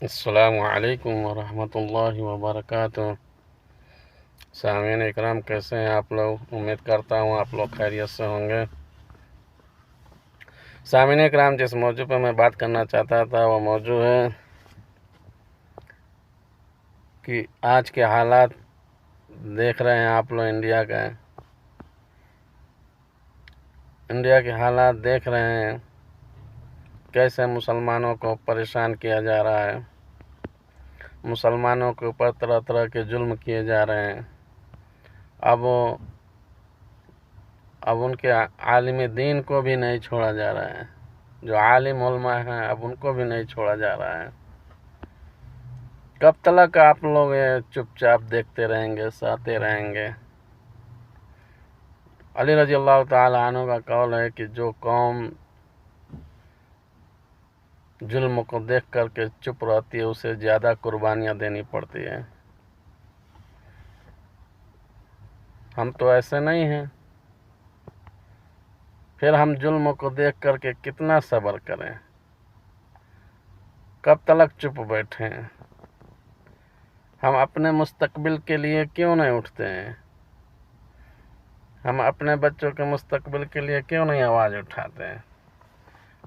अस्सलामु अलैकुम वरहमतुल्लाहि वबरकातुहू। सामीन इकराम, कैसे हैं आप लोग? उम्मीद करता हूँ आप लोग खैरियत से होंगे। सामीन इकराम, जिस मौजू पर मैं बात करना चाहता था वो मौजू है कि आज के हालात देख रहे हैं आप लोग। इंडिया के हालात देख रहे हैं, कैसे मुसलमानों को परेशान किया जा रहा है। मुसलमानों के ऊपर तरह तरह के जुल्म किए जा रहे हैं। अब उनके आलिम दीन को भी नहीं छोड़ा जा रहा है। जो आलिम उलमा हैं, अब उनको भी नहीं छोड़ा जा रहा है। कब तक आप लोग ये चुपचाप देखते रहेंगे, सहते रहेंगे? अली रजी अल्लाह ताला अन्हु का कौल है कि जो कौम जुल्म को देख करके चुप रहती है, उसे ज़्यादा कुर्बानियाँ देनी पड़ती है। हम तो ऐसे नहीं हैं। फिर हम जुल्म को देख करके कितना सब्र करें? कब तक चुप बैठें? हम अपने मुस्तकबिल के लिए क्यों नहीं उठते हैं? हम अपने बच्चों के मुस्तकबिल के लिए क्यों नहीं आवाज़ उठाते हैं?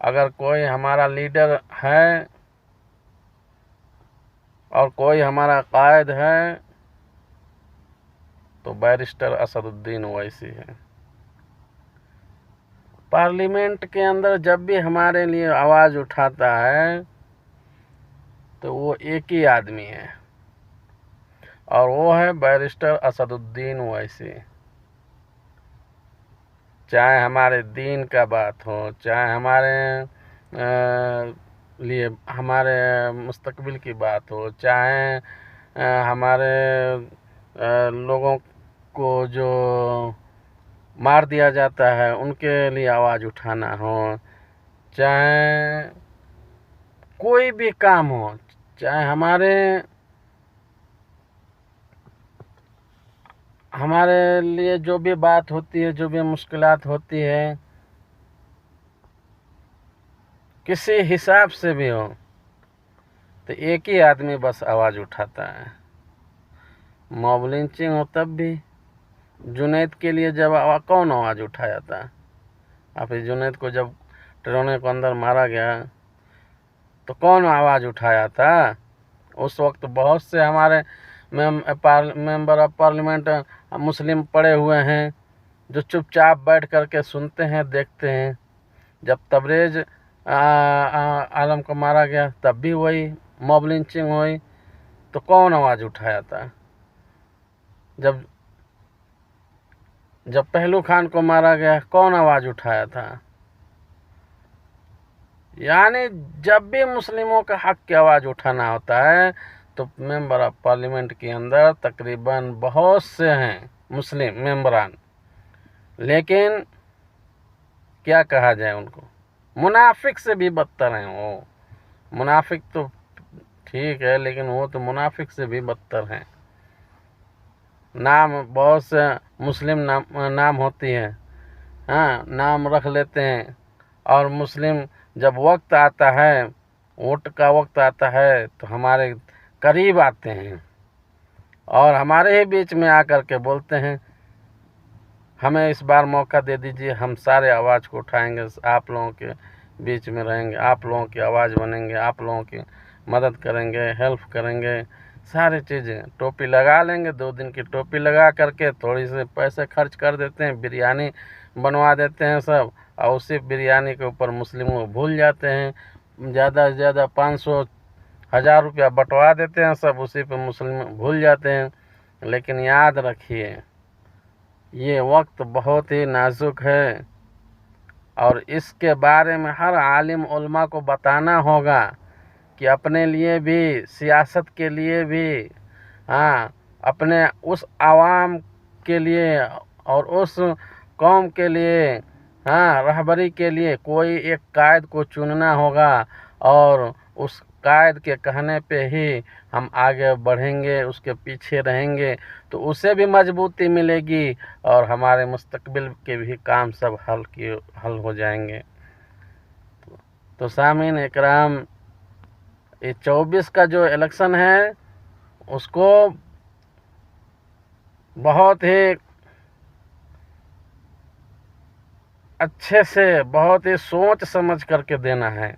अगर कोई हमारा लीडर है और कोई हमारा कायद है तो बैरिस्टर असदुद्दीन ओवैसी है। पार्लियामेंट के अंदर जब भी हमारे लिए आवाज़ उठाता है तो वो एक ही आदमी है, और वो है बैरिस्टर असदुद्दीन ओवैसी। चाहे हमारे दीन का बात हो, चाहे लिए हमारे मुस्तकबिल की बात हो, चाहे हमारे लोगों को जो मार दिया जाता है उनके लिए आवाज़ उठाना हो, चाहे कोई भी काम हो, चाहे हमारे लिए जो भी बात होती है, जो भी मुश्किलात होती है, किसी हिसाब से भी हो, तो एक ही आदमी बस आवाज़ उठाता है। मॉब लिंचिंग हो तब भी जुनैद के लिए जब कौन आवाज़ उठाया था? हाफिज जुनैद को जब ट्रेनों के अंदर मारा गया तो कौन आवाज़ उठाया था? उस वक्त बहुत से हमारे मेंबर ऑफ पार्लियामेंट मुस्लिम पड़े हुए हैं जो चुपचाप बैठ करके सुनते हैं, देखते हैं। जब तबरेज़ आलम को मारा गया तब भी वही मॉब लिंचिंग हुई, तो कौन आवाज़ उठाया था? जब पहलू खान को मारा गया कौन आवाज़ उठाया था? यानी जब भी मुस्लिमों का हक की आवाज़ उठाना होता है तो मेंबर ऑफ पार्लियामेंट के अंदर तकरीबन बहुत से हैं मुस्लिम मेंबरान, लेकिन क्या कहा जाए उनको, मुनाफिक से भी बदतर हैं वो। मुनाफिक तो ठीक है, लेकिन वो तो मुनाफिक से भी बदतर हैं। नाम बहुत से मुस्लिम नाम होती है, हाँ, नाम रख लेते हैं, और मुस्लिम जब वक्त आता है, वोट का वक्त आता है, तो हमारे करीब आते हैं और हमारे ही बीच में आकर के बोलते हैं हमें इस बार मौका दे दीजिए, हम सारे आवाज़ को उठाएंगे, आप लोगों के बीच में रहेंगे, आप लोगों की आवाज़ बनेंगे, आप लोगों की मदद करेंगे, हेल्प करेंगे, सारी चीज़ें। टोपी लगा लेंगे, 2 दिन की टोपी लगा करके थोड़ी से पैसे खर्च कर देते हैं, बिरयानी बनवा देते हैं सब, और उसी बिरयानी के ऊपर मुस्लिमों को भूल जाते हैं। ज़्यादा से ज़्यादा 500 1000 रुपया बंटवा देते हैं सब, उसी पे मुस्लिम भूल जाते हैं। लेकिन याद रखिए, ये वक्त बहुत ही नाजुक है और इसके बारे में हर आलिम उलमा को बताना होगा कि अपने लिए भी, सियासत के लिए भी, हाँ, अपने उस आवाम के लिए और उस कौम के लिए, हाँ, रहबरी के लिए कोई एक कायद को चुनना होगा, और उस कायद के कहने पे ही हम आगे बढ़ेंगे, उसके पीछे रहेंगे, तो उसे भी मजबूती मिलेगी और हमारे मुस्तकबिल के भी काम सब हल हो जाएंगे। तो सामीन इकराम, ये 24 का जो इलेक्शन है उसको बहुत ही अच्छे से, बहुत ही सोच समझ करके देना है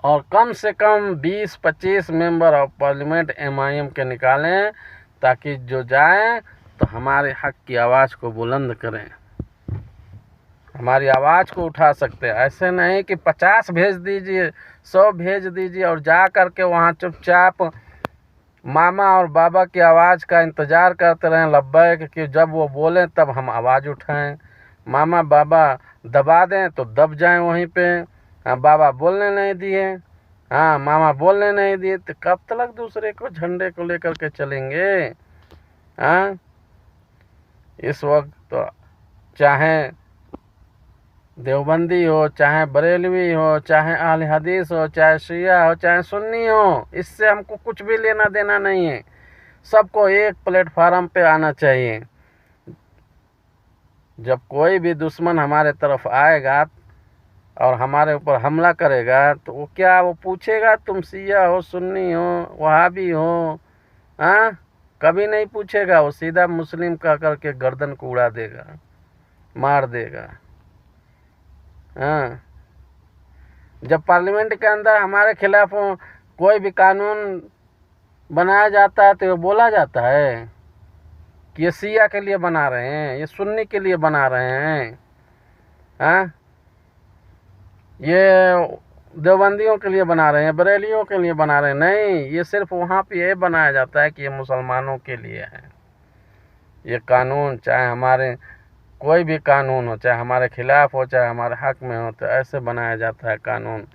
और कम से कम 20-25 मेंबर ऑफ पार्लियामेंट MIM के निकालें, ताकि जो जाएं तो हमारे हक की आवाज़ को बुलंद करें, हमारी आवाज़ को उठा सकते हैं। ऐसे नहीं कि 50 भेज दीजिए, 100 भेज दीजिए और जा कर के वहाँ चुपचाप मामा और बाबा की आवाज़ का इंतज़ार करते रहें लब्बैक, कि जब वो बोलें तब हम आवाज़ उठाएं। मामा बाबा दबा दें तो दब जाएं वहीं पे। हाँ, बाबा बोलने नहीं दिए, हाँ मामा बोलने नहीं दिए, तो कब तक दूसरे को झंडे को लेकर के चलेंगे? हाँ, इस वक्त तो चाहे देवबंदी हो, चाहे बरेलवी हो, चाहे अहले हदीस हो, चाहे शिया हो, चाहे सुन्नी हो, इससे हमको कुछ भी लेना देना नहीं है। सबको एक प्लेटफार्म पे आना चाहिए। जब कोई भी दुश्मन हमारे तरफ आएगा और हमारे ऊपर हमला करेगा तो वो क्या, वो पूछेगा तुम शिया हो, सुन्नी हो, वहाबी हो? हाँ, कभी नहीं पूछेगा। वो सीधा मुस्लिम कह करके गर्दन को उड़ा देगा, मार देगा। हाँ, जब पार्लियामेंट के अंदर हमारे खिलाफ कोई भी कानून बनाया जाता है तो ये बोला जाता है कि ये शिया के लिए बना रहे हैं, ये सुन्नी के लिए बना रहे हैं, हाँ, ये देवबंदियों के लिए बना रहे हैं, बरेलियों के लिए बना रहे हैं। नहीं, ये सिर्फ वहाँ पे ये बनाया जाता है कि ये मुसलमानों के लिए है। ये कानून चाहे हमारे कोई भी कानून हो, चाहे हमारे खिलाफ हो, चाहे हमारे हक में हो, तो ऐसे बनाया जाता है कानून।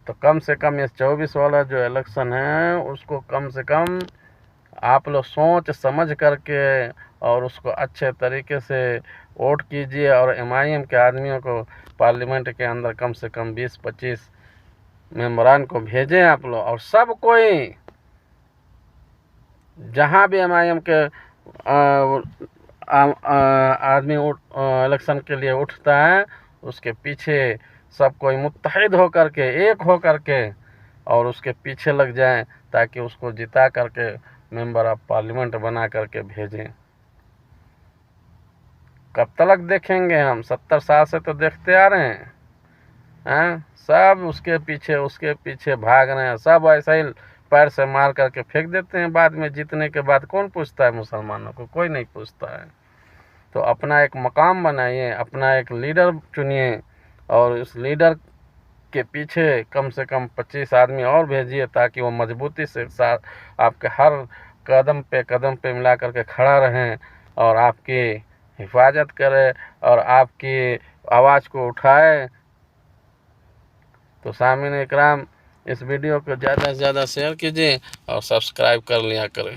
तो कम से कम इस 24 वाला जो इलेक्शन है उसको कम से कम आप लोग सोच समझ करके और उसको अच्छे तरीके से वोट कीजिए और MIM के आदमियों को पार्लियामेंट के अंदर कम से कम 20-25 मेंबरान को भेजें आप लोग। और सब कोई जहाँ भी MIM के आदमी इलेक्शन के लिए उठता है उसके पीछे सब कोई मुत्तहिद हो करके, एक हो करके और उसके पीछे लग जाएं, ताकि उसको जिता करके मेंबर ऑफ पार्लियामेंट बना करके भेजें। कब तक देखेंगे हम? 70 साल से तो देखते आ रहे हैं। हैं, सब उसके पीछे भाग रहे हैं। सब ऐसा ही पैर से मार करके फेंक देते हैं। बाद में जीतने के बाद कौन पूछता है? मुसलमानों को कोई नहीं पूछता है। तो अपना एक मकाम बनाइए, अपना एक लीडर चुनिए और उस लीडर के पीछे कम से कम 25 आदमी और भेजिए, ताकि वो मजबूती से साथ आपके हर कदम पे मिला करके खड़ा रहें और आपकी हिफाजत करे और आपकी आवाज़ को उठाए। तो सामीन इकराम, इस वीडियो को ज़्यादा से ज़्यादा शेयर कीजिए और सब्सक्राइब कर लिया करें।